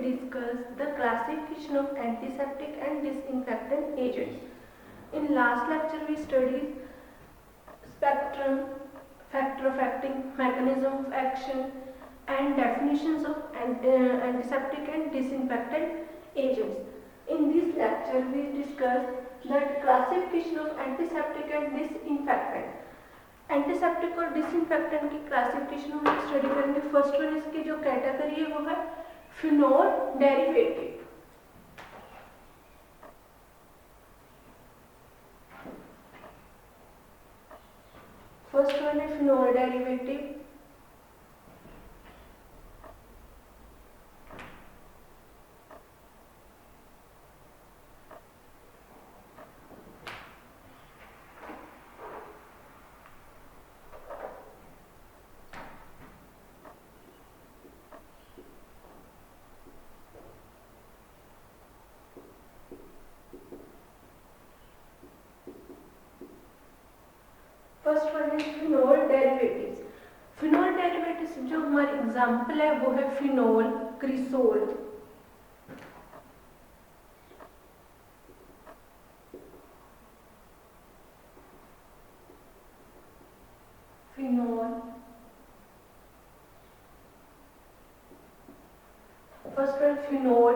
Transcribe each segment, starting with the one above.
discuss the classification of antiseptic and disinfectant agents. In last lecture we studied spectrum, factor affecting mechanism of action and definitions of antiseptic and disinfectant agents. In this lecture we discuss the classification of antiseptic and disinfectant. Antiseptic और disinfectant की classification हम study करेंगे। First one इसकी जो category है वो है phenol derivative. First one है फिनोल डेरिवेटिव। फर्स्ट वन है फिनोल डेरिवेटिव्स। फिनोल डेरिवेटिव्स जो हमारी एग्जांपल है वो है phenol, cresol. Phenol, first one phenol,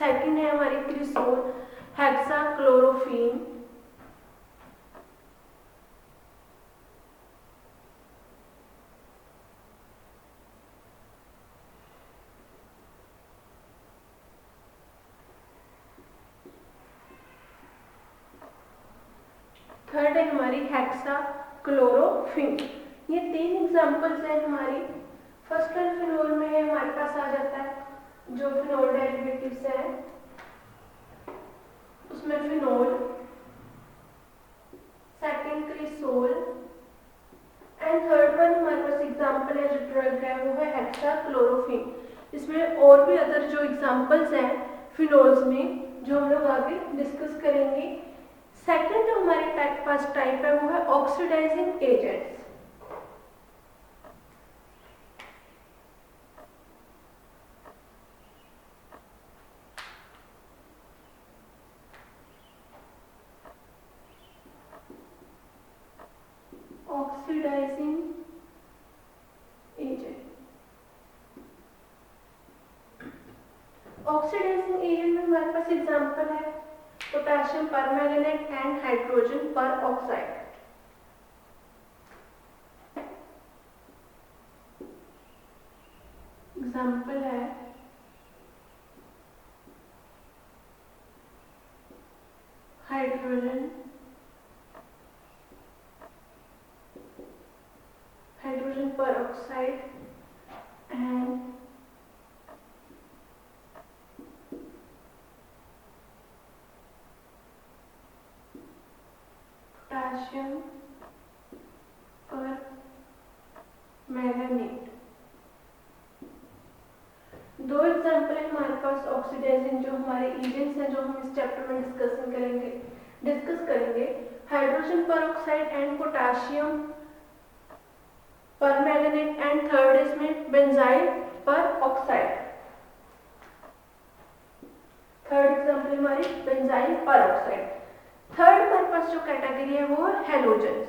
second है हमारी क्रिसोल, हेक्साक्लोरोफीन, थर्ड है हमारी हेक्साक्लोरोफीन। ये तीन एग्जांपल्स हैं हमारी। फर्स्ट वन फिनोल में है हमारे पास आ जाता है जो फिनोल डेरिवेटिव्स है उसमें phenol, second cresol and third one हमारे पास एग्जांपल है जो ड्रग है वो है हेक्साक्लोरोफीन। इसमें और भी अदर जो एग्जांपल्स हैं फिनोल्स में जो हम लोग आगे डिस्कस करेंगे। सेकंड जो हमारे पास टाइप है वो है oxidising agents. Oxidising agent, oxidising agent में हमारे पास एग्जांपल है potassium permanganate and hydrogen peroxide. Example है hydrogen peroxide and potassium permanganate. दो एग्जांपल है हमारे पास ऑक्सीडाइजिंग जो हमारे एजेंट्स हैं जो हम इस चैप्टर में डिस्कस करेंगे hydrogen peroxide and potassium पर मैंगनेट एंड थर्ड इसमें बेंजाइल पर ऑक्साइड। थर्ड एग्जांपल हमारी बेंजाइल पर ऑक्साइड। थर्ड हमारे पास जो कैटेगरी है वो है हैलोजेंस।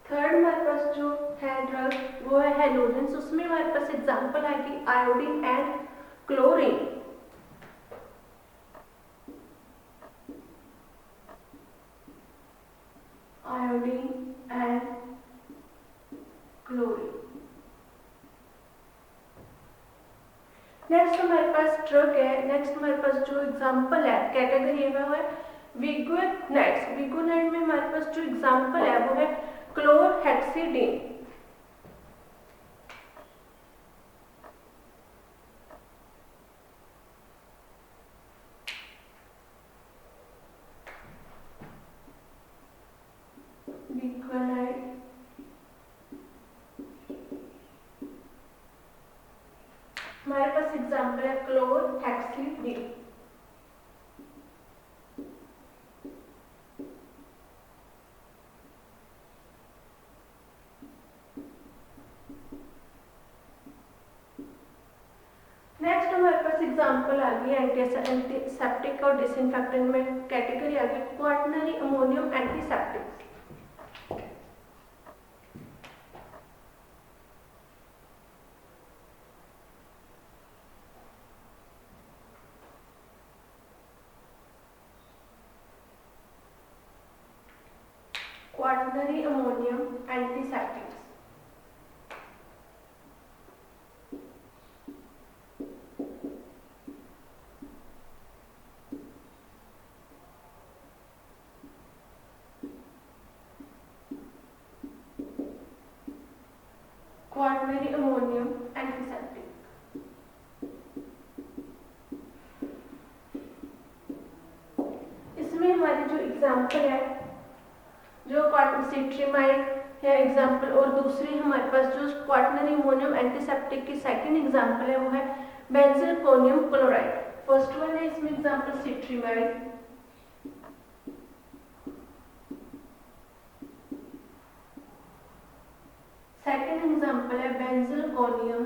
थर्ड हमारे पास जो है ड्रग वो है हैलोजेंस। उसमें हमारे पास एग्जांपल है कि iodine and chlorine. Iodine and chlorine. Next हमारे पास ड्रग है, नेक्स्ट हमारे पास जो एग्जांपल है कैटेगरी है वो है विगुनेट्स। विगुनेट में हमारे पास जो एग्जांपल है वो है क्लोरहेक्सिडिन। विगुनेट हेक्सिडिन। नेक्स्ट हमारे पास एग्जांपल आ गई एंटीसेप्टिक और डिसइंफेक्टेंट में कैटेगरी आ गई quaternary ammonium antiseptic. Quaternary ammonium antiseptics. Quaternary ammonium antiseptic. इसमें हमारी जो एग्जांपल है जो सिट्रीमाइड है एग्जांपल, और दूसरी हमारे पास जो क्वाटरनरी अमोनियम एंटीसेप्टिक की सेकंड एग्जांपल है वो है बेंजीलकोनियम क्लोराइड। फर्स्ट वन है इसमें एग्जांपल सिट्रीमाइड, सेकंड एग्जांपल है बेंजीलकोनियम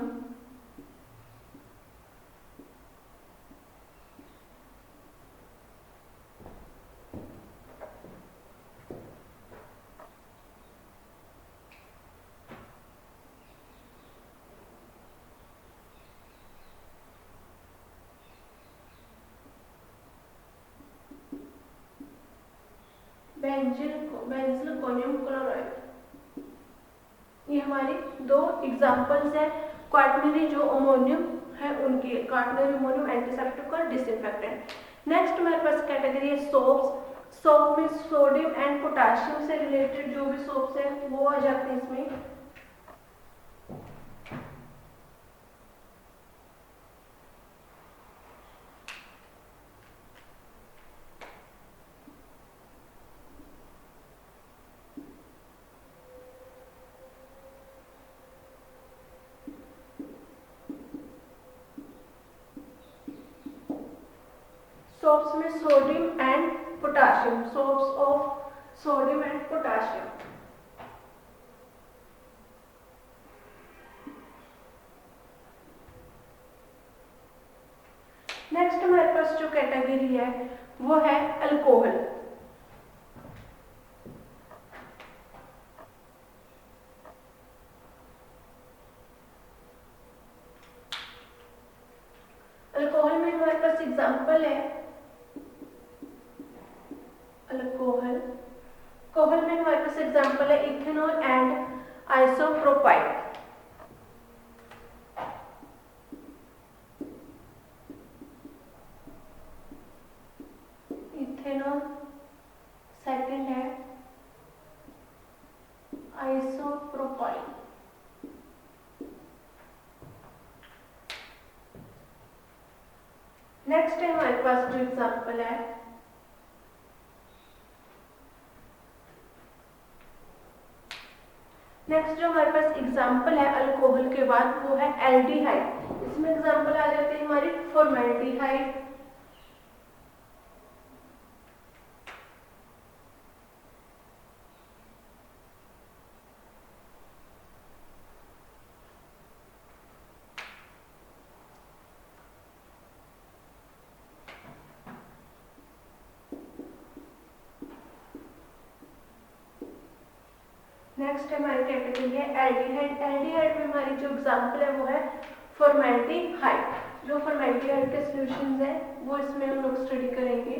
बेंजीलकोनियम क्लोराइड। ये हमारी दो एग्जांपल्स है क्वाटरनरी जो अमोनियम है उनके, क्वाटरनरी अमोनियम एंटीसेप्टिक और डिसइंफेक्टेंट। नेक्स्ट हमारे पास कैटेगरी है सोप्स। सोप में सोडियम एंड पोटाशियम से रिलेटेड जो भी सोप्स है वो आ जाते हैं इसमें। सोप्स में sodium and potassium, soaps of sodium and potassium. Next हमारे पास जो कैटेगरी है वो है अल्कोहल। अल्कोहल में हमारे पास एग्जांपल है कोहल में हमारे पास एग्जांपल है ethanol and isopropyl. Ethanol second है आइसोप्रोपाइल। नेक्स्ट है हमारे पास जो एग्जांपल है नेक्स्ट जो हमारे पास एग्जांपल है अल्कोहल के बाद वो है एल्डिहाइड। इसमें एग्जांपल आ जाते हैं हमारी फॉर्मेल्डिहाइड, नेक्स्ट हमारी कैटेगरी है एल्डिहाइड। एल्डिहाइड में हमारी जो एग्जांपल है वो है फॉर्मेल्डिहाइड। जो फॉर्मेल्डिहाइड के सॉल्यूशंस हैं वो इसमें हम लोग स्टडी करेंगे।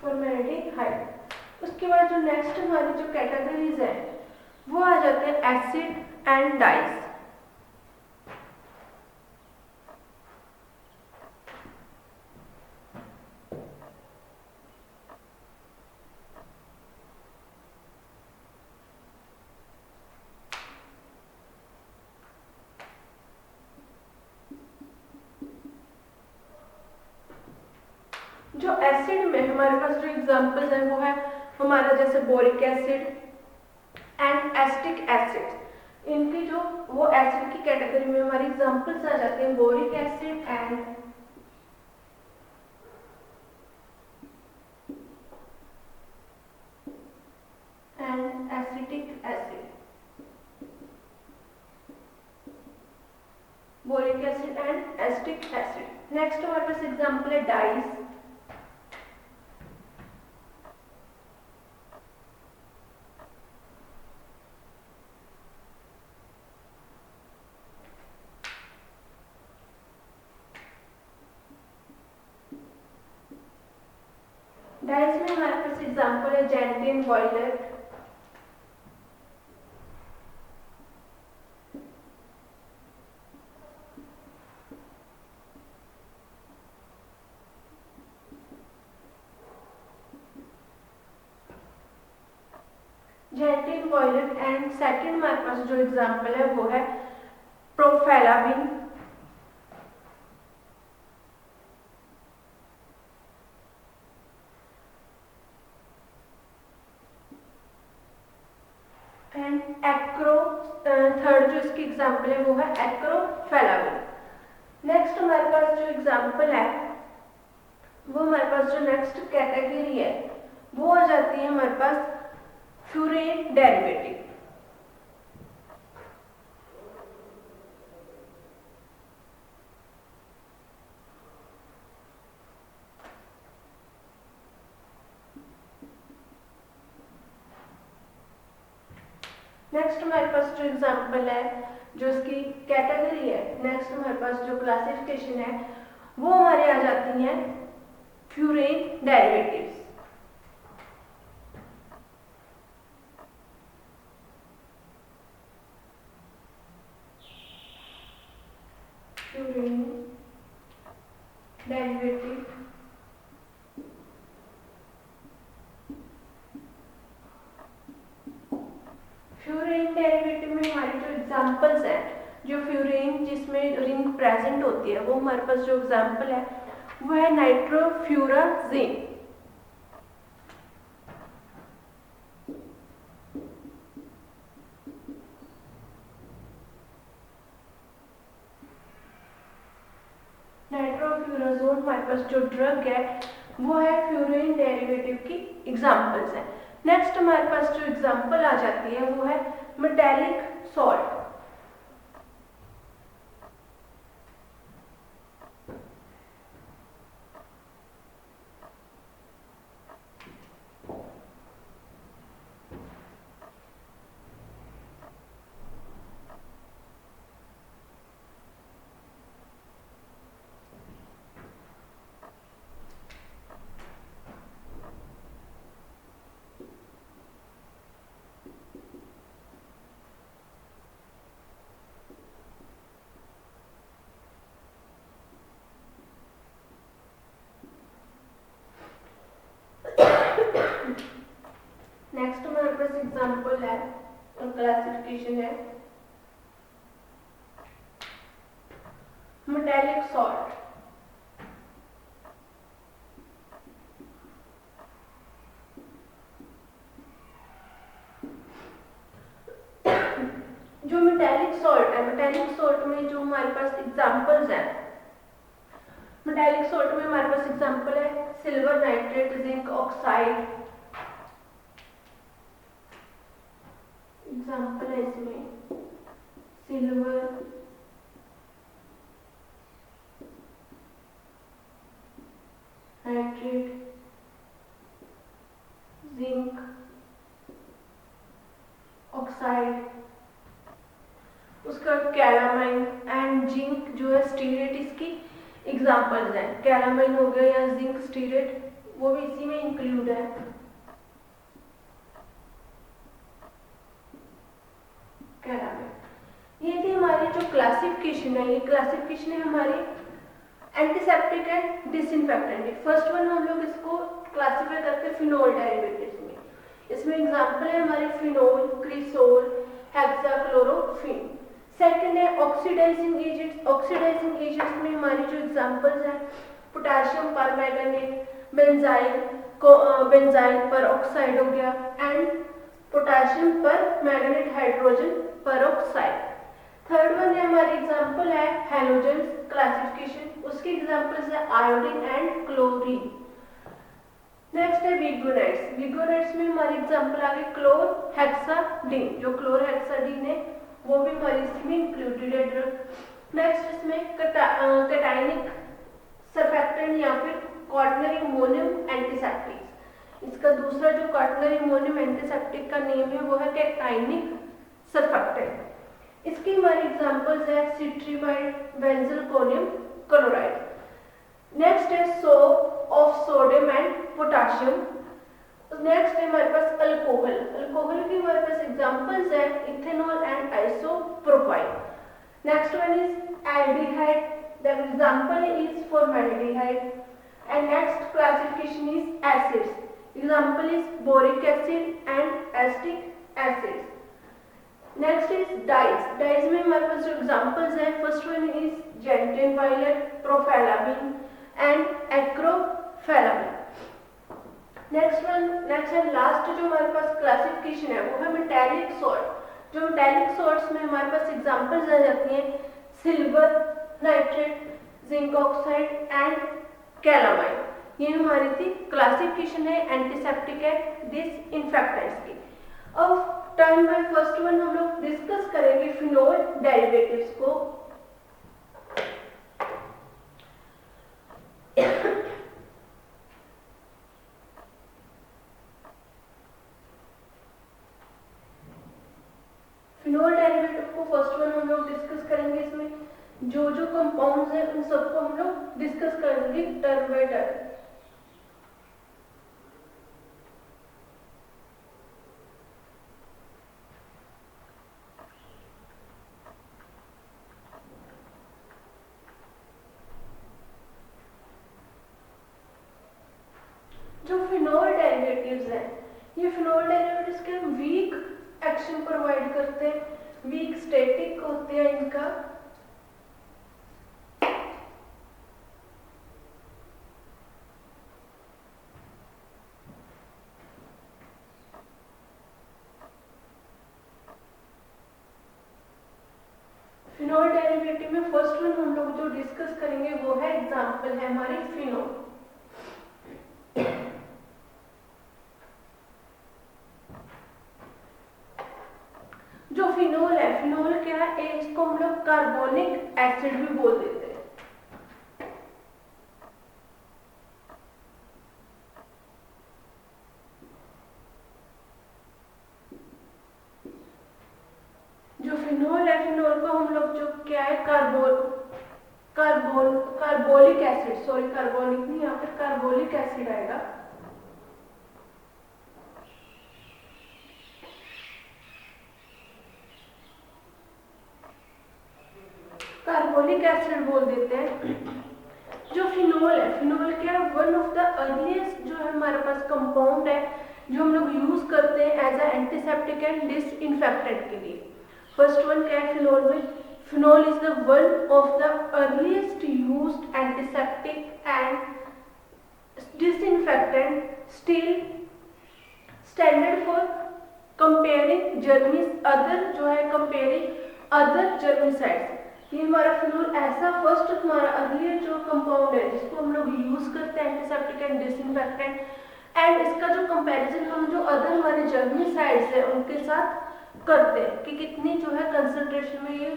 फॉर्मेल्डिहाइड। उसके बाद जो नेक्स्ट हमारी जो कैटेगरीज है वो आ जाते हैं एसिड एंड डाइस। जो एसिड में हमारे पास जो एग्जांपल्स हैं वो है हमारा जैसे boric acid and acetic acid. इनकी जो वो एसिड की कैटेगरी में हमारी एग्जांपल्स आ जाते हैं boric acid and acetic acid. Boric acid and acetic acid. Next हमारे पास एग्जांपल है डाइस। डाइस में हमारे पास एग्जांपल है जेंटिन वॉयलेट, जेंटिन वॉयलेट एंड सेकंड हमारे पास जो एग्जांपल है वो है प्रोफेलाविन, एंड एक्रो। थर्ड जो इसकी एग्जांपल है वो है एक्रोफेलाविन। नेक्स्ट हमारे पास जो एग्जांपल है वो हमारे पास जो नेक्स्ट कैटेगरी है वो आ जाती है हमारे पास फ्यूरेन डेरिवेटिव। नेक्स्ट हमारे पास जो एग्जांपल है जो इसकी कैटेगरी है, नेक्स्ट हमारे पास जो क्लासिफिकेशन है वो हमारे आ जाती हैं furan derivatives. Furan derivative furan derivative में हमारी जो एग्जांपल्स हैं, जो फ्यूरेन जिसमें रिंग प्रेजेंट होती है वो हमारे पास जो एग्जांपल है वो है नाइट्रोफ्यूराजीन। नाइट्रोफ्यूराजोन हमारे पास जो ड्रग है वो है फ्यूरेन डेरिवेटिव की एग्जांपल्स है। नेक्स्ट हमारे पास जो एग्जांपल आ जाती है वो है मेटालिक सॉल्ट। नेक्स्ट हमारे पास एग्जांपल है और क्लासिफिकेशन है मेटालिक सॉल्ट। जो मेटालिक सॉल्ट है, मेटालिक सॉल्ट में जो हमारे पास एग्जांपल्स हैं, मेटालिक सॉल्ट में हमारे पास एग्जांपल है silver nitrate, zinc oxide. Example है इसमें सिल्वर, नाइट्रेट, जिंक ऑक्साइड। उसका कैलामाइन एंड जिंक जो है स्टीरेट इसकी एग्जांपल्स हैं। कैलामाइन हो गया या जिंक स्टीरेट वो भी इसी में इंक्लूड है। कैलामाइन। ये थी हमारी जो क्लासिफिकेशन है, ये क्लासिफिकेशन है हमारी antiseptic and disinfectant. First one हम लोग इसको क्लासिफाई करते हैं फिनोल डेरिवेटिव्स में। इसमें एग्जांपल है हमारे फिनोल, क्रिसोल, हेक्साक्लोरोफिन। सेकंड है ऑक्सीडाइजिंग एजेंट्स। ऑक्सीडाइजिंग एजेंट्स में हमारी जो एग्जांपल्स हैं पोटेशियम परमैंगनेट, बेंजाइल, बेंजाइल पर ऑक्साइड हो गया, एंड पोटेशियम पर मैग्नेट हाइड्रोजन पर ऑक्साइड। थर्ड वन है हमारी एग्जांपल है हैलोजन क्लासिफिकेशन, उसकी एग्जांपल्स है आयोडीन एंड क्लोरीन। नेक्स्ट है विगोनाइट्स। विगोनाइट्स में हमारी एग्जांपल आ गई क्लोरहेक्साडीन, जो क्लोरहेक्साडीन है वो भी हमारी इसमें इंक्लूडेड है ड्रग। नेक्स्ट इसमें कैटाइनिक सरफेक्टेंट या फिर क्वाटरनरी अमोनियम एंटीसेप्टिक। इसका दूसरा जो क्वाटरनरी अमोनियम एंटीसेप्टिक का नेम है वो है कैटाइनिक सरफेक्टेंट। इसकी हमारी एग्जांपल्स है सिट्रीमाइड, बेंजोइलिक क्लोराइड। नेक्स्ट है soap of sodium and potassium. Next है हमारे पास अल्कोहल। अल्कोहल की हमारे पास एग्जांपल्स है ethanol and isopropyl. Next one is aldehyde, the example is formaldehyde. And next classification is acids, example is boric acid and acetic acid. Next is dyes. Dyes में हमारे पास जो एग्जांपल्स है first one is gentian violet, proflavine and acriflavine. Next and last जो हमारे पास classification है वो है मेटालिक सॉल्ट। जो मेटालिक सॉल्ट्स में हमारे पास एग्जांपल्स आ जाती हैं silver nitrate, zinc oxide and calamine. ये हमारी थी क्लासिफिकेशन है एंटीसेप्टिक एंड डिसइंफेक्टेंट्स की। अब टर्न बाय फर्स्ट वन हम लोग डिस्कस करेंगे फिनोल डेरिवेटिव्स को। फिनोल डेरिवेटिव को फर्स्ट वन हम लोग डिस्कस करेंगे। इसमें जो जो कंपाउंड्स हैं उन सबको हम लोग डिस्कस करेंगे टर्म बाय टर्म। जो फिनोल डेरिवेटिव्स हैं, ये फिनोल डेरिवेटिव्स के वीक एक्शन प्रोवाइड करते हैं, वीक स्टैटिक होते हैं इनका। फिनोल डेरिवेटिव में फर्स्ट वन हम लोग जो डिस्कस करेंगे वो है एग्जांपल है हमारी फिनोल। जो फिनोल है, फिनोल क्या है, इसको हम लोग कार्बोनिक एसिड भी बोल देते हैं। जो फिनोल है, फिनोल को हम लोग जो क्या है कार्बोलिक एसिड, सॉरी कार्बोनिक नहीं, यहाँ पे कार्बोलिक एसिड आएगा। कार्बोलिक एसिड बोल देते हैं। जो फिनोल है, फिनोल क्या है, वन ऑफ द अर्लीस्ट जो है हमारे पास कंपाउंड है जो हम लोग यूज करते हैं as a antiseptic and disinfectant के लिए। फर्स्ट वन क्या है फिनोल में, phenol is the one of the earliest used antiseptic and disinfectant, still standard for comparing germicides other, जो है कंपेयरिंग अदर जर्मिसाइड्स। ये हमारा फिनोल ऐसा फर्स्ट हमारा अर्लियर जो कंपाउंड है जिसको हम लोग यूज करते हैं एंटीसेप्टिक एंड डिसइंफेक्टेंट, एंड इसका जो कंपैरिजन हम जो अदर हमारे जर्मिसाइड्स है उनके साथ करते हैं कि कितनी जो है कंसंट्रेशन में ये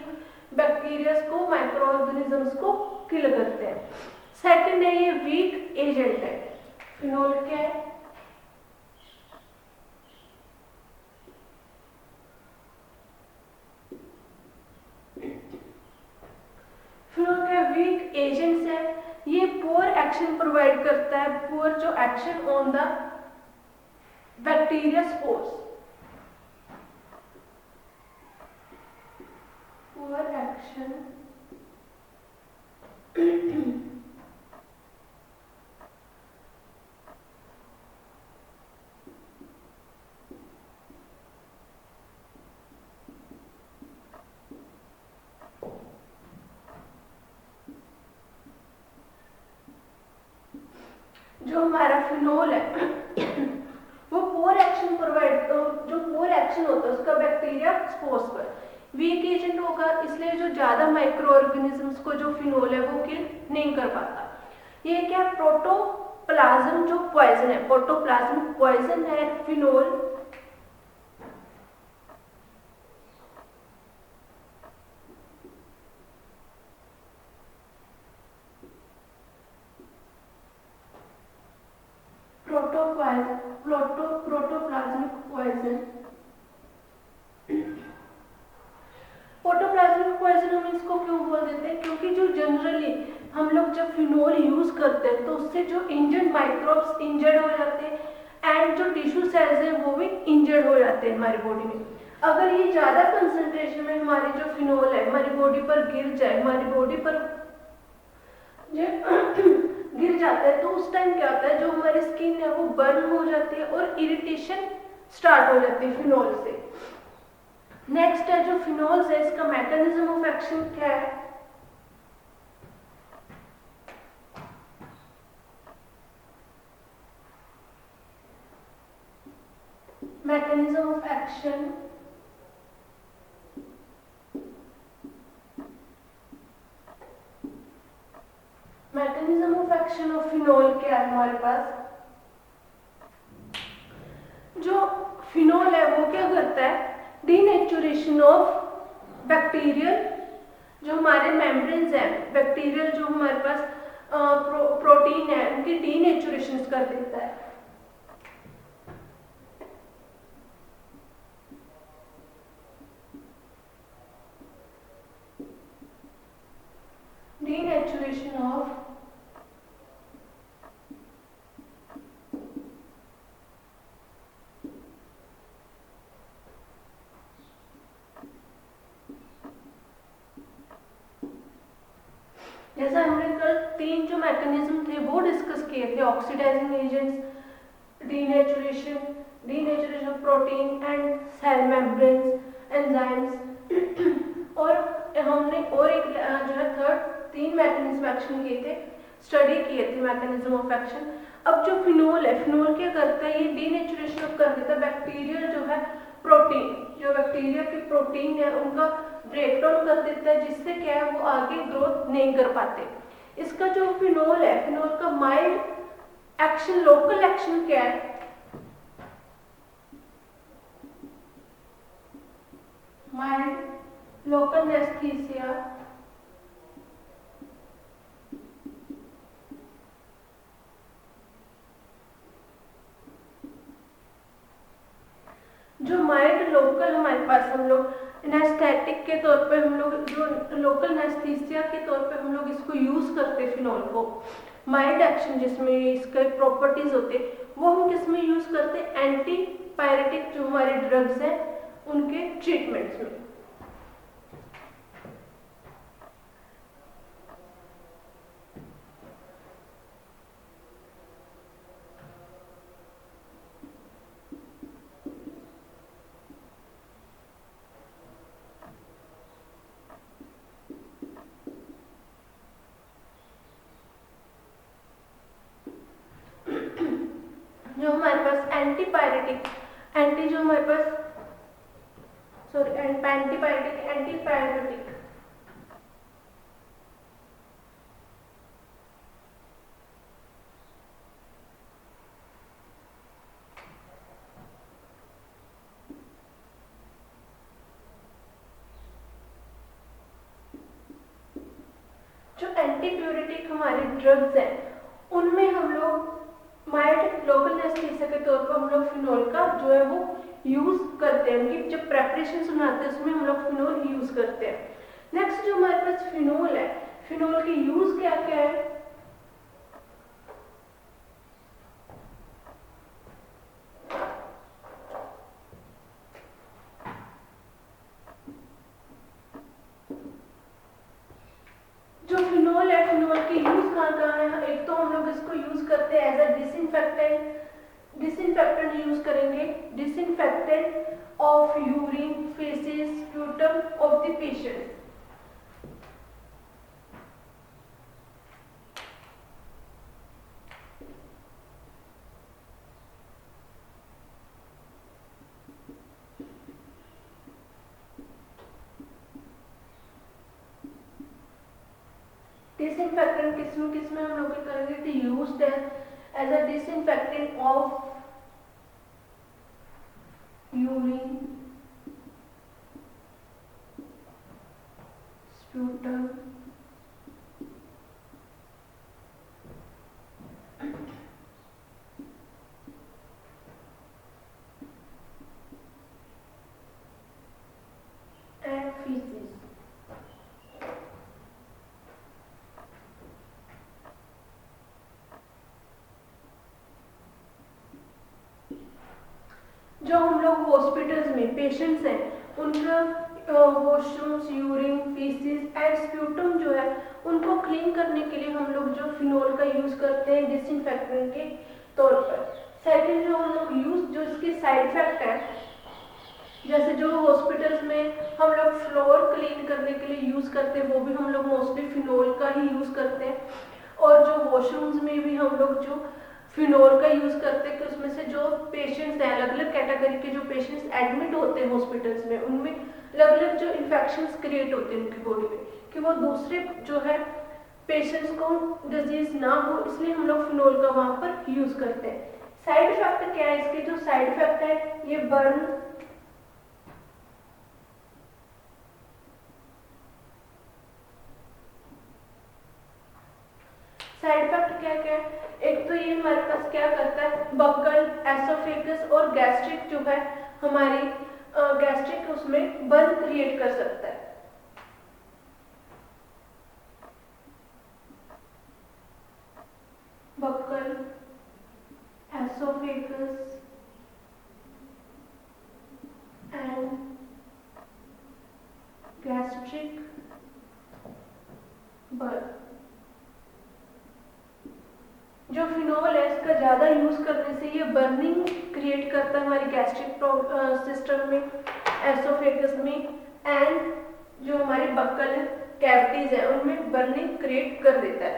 बैक्टीरिया को, माइक्रो ऑर्गेनिजम्स को किल करते हैं। सेकंड है ये वीक एजेंट है। फिनोल क्या है, फिनोल के वीक एजेंट्स है, ये पुअर एक्शन प्रोवाइड करता है, पुअर जो action on the bacteria spores, poor action जो हमारा फिनोल है प्रोवाइड, जो पोर एक्शन होता है उसका बैक्टीरिया स्पोर्स पर वीक एजेंट होगा, इसलिए जो ज्यादा माइक्रो ऑर्गेनिजम्स को जो फिनोल है वो किल नहीं कर पाता। ये क्या प्रोटोप्लाज्म जो पॉइजन है, प्रोटोप्लाज्म पॉइजन है phenol. Protoplasmic poison, protoplasmic poison हम इसको क्यों बोल देते हैं, क्योंकि जो जनरली हम लोग जब फिनोल यूज करते हैं तो उससे जो इंजर्ड माइक्रोब्स इंजर्ड हो जाते हैं एंड जो टिश्यू सेल्स हैं वो भी इंजर्ड हो जाते हैं हमारी बॉडी में। अगर ये ज्यादा कंसंट्रेशन में हमारी जो फिनोल है हमारी बॉडी पर गिर जाए, हमारी बॉडी पर गिर जाता है, तो उस टाइम क्या होता है, जो हमारी स्किन है वो बर्न हो जाती है और इरिटेशन स्टार्ट हो जाती है फिनोल से। नेक्स्ट है जो फिनोल्स है, इसका मैकेनिज्म ऑफ एक्शन क्या है। Mechanism of action, mechanism of action of phenol क्या है हमारे पास। जो फिनोल है वो क्या करता है, डीनेचुरेशन ऑफ बैक्टीरियल, जो हमारे मेम्ब्रेन्स हैं बैक्टीरियल जो हमारे पास प्रोटीन है उनकी डीनेचुरेशन कर देता है। डीनेचुरेशन ऑफ जैसा हमने कल 3 जो मैकेनिज्म थे वो डिस्कस किए थे, oxidising agents, denaturation of protein and cell membranes, enzymes और हमने और एक जो है थर्ड 3 मैकेनिज्म एक्शन किए थे, स्टडी किए थे मैकेनिज्म ऑफ एक्शन। अब जो फिनोल है, फिनोल क्या करता है, ये डीनेचुरेशन कर देता है बैक्टीरियल जो है प्रोटीन, जो बैक्टीरिया की प्रोटीन है उनका ब्रेकडाउन कर देता है, जिससे क्या है वो आगे ग्रोथ नहीं कर पाते। इसका जो फिनोल है, फिनोल का माइल्ड एक्शन, लोकल एक्शन क्या है, माइल्ड लोकल एनेस्थीसिया, जो माइल्ड लोकल हमारे पास हम लोग एनेस्थेटिक के तौर पे हम लोग जो लोकल एनेस्थीसिया के तौर पे हम लोग इसको यूज करते हैं फिनोल को। माइल्ड एक्शन जिसमें इसके प्रॉपर्टीज होते वो हम किस में यूज करते हैं, एंटी पायरेटिक जो हमारे ड्रग्स हैं उनके ट्रीटमेंट्स में। जो हमारे पास एंटीपायरेटिक, एंटी जो हमारे पास सॉरी एंटीपायरेटिक, एंटीपायरेटिक जो एंटीप्यूरिटिक हमारे ड्रग्स हैं उनमें हम लोग माइल्ड लोकल एनेस्थीसिया के तौर पर हम लोग फिनोल का जो है वो यूज करते हैं, उनकी जब प्रेपरेशन सुनाते हैं उसमें हम लोग फिनोल यूज करते हैं। नेक्स्ट जो हमारे पास फिनोल है, फिनोल के यूज क्या क्या है। जो फिनोल है, फिनोल के यूज कहाँ कहाँ है, एक तो हम लोग इसको यूज करते हैं as a disinfectant, disinfectant use करेंगे, disinfectant of urine, faeces, sputum of the patient. Disinfectant किस में हम लोग करेंगे, used as a disinfectant of urine, sputum, and faeces. जो हम लोग हॉस्पिटल्स में पेशेंट्स हैं उनका washrooms, urine, faeces and sputum जो है उनको क्लीन करने के लिए हम लोग जो फिनोल का यूज करते हैं डिसइंफेक्टेंट के तौर पर। सेकंड जो हम लोग यूज, जो इसके साइड इफेक्ट है, जैसे जो हॉस्पिटल्स में हम लोग फ्लोर क्लीन करने के लिए यूज करते हैं वो भी हम लोग मोस्टली फिनोल का ही यूज करते हैं। और जो वॉशरूम्स में भी हम लोग जो फिनोल का यूज करते हैं कि उसमें से जो पेशेंट्स हैं, अलग अलग कैटेगरी के जो पेशेंट्स एडमिट होते हैं हॉस्पिटल्स में, उनमें अलग अलग जो इन्फेक्शंस क्रिएट होते हैं उनकी बॉडी में, कि वो दूसरे जो है पेशेंट्स को डिजीज ना हो, इसलिए हम लोग फिनोल का वहां पर यूज करते हैं। साइड इफेक्ट क्या है इसके, जो साइड इफेक्ट है ये बर्न, साइड इफेक्ट क्या क्या है, एक तो ये हमारे पास क्या करता है, बक्कल, एसोफेगस और गैस्ट्रिक जो है हमारी गैस्ट्रिक उसमें बर्न क्रिएट कर सकता है। Buccal, oesophagus and gastric burn. जो फिनोल है इसका ज़्यादा यूज करने से ये बर्निंग क्रिएट करता है हमारी गैस्ट्रिक सिस्टम में, एसोफेगस में एंड जो हमारे बक्कल कैविटीज है उनमें बर्निंग क्रिएट कर देता है।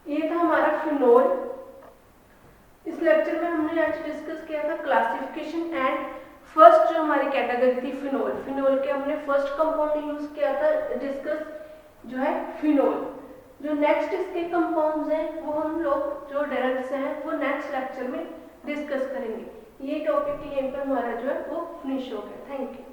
ये था हमारा फिनोल। इस लेक्चर में हमने आज डिस्कस किया था क्लासिफिकेशन एंड फर्स्ट जो हमारी कैटेगरी थी फिनोल। फिनोल के हमने फर्स्ट कंपाउंड यूज किया था डिस्कस जो है फिनोल। जो नेक्स्ट इसके कंपाउंड्स हैं वो हम लोग जो ड्रग्स हैं वो नेक्स्ट लेक्चर में डिस्कस करेंगे। ये टॉपिक यहीं पर हमारा जो है वो फिनिश हो गया। Thank you.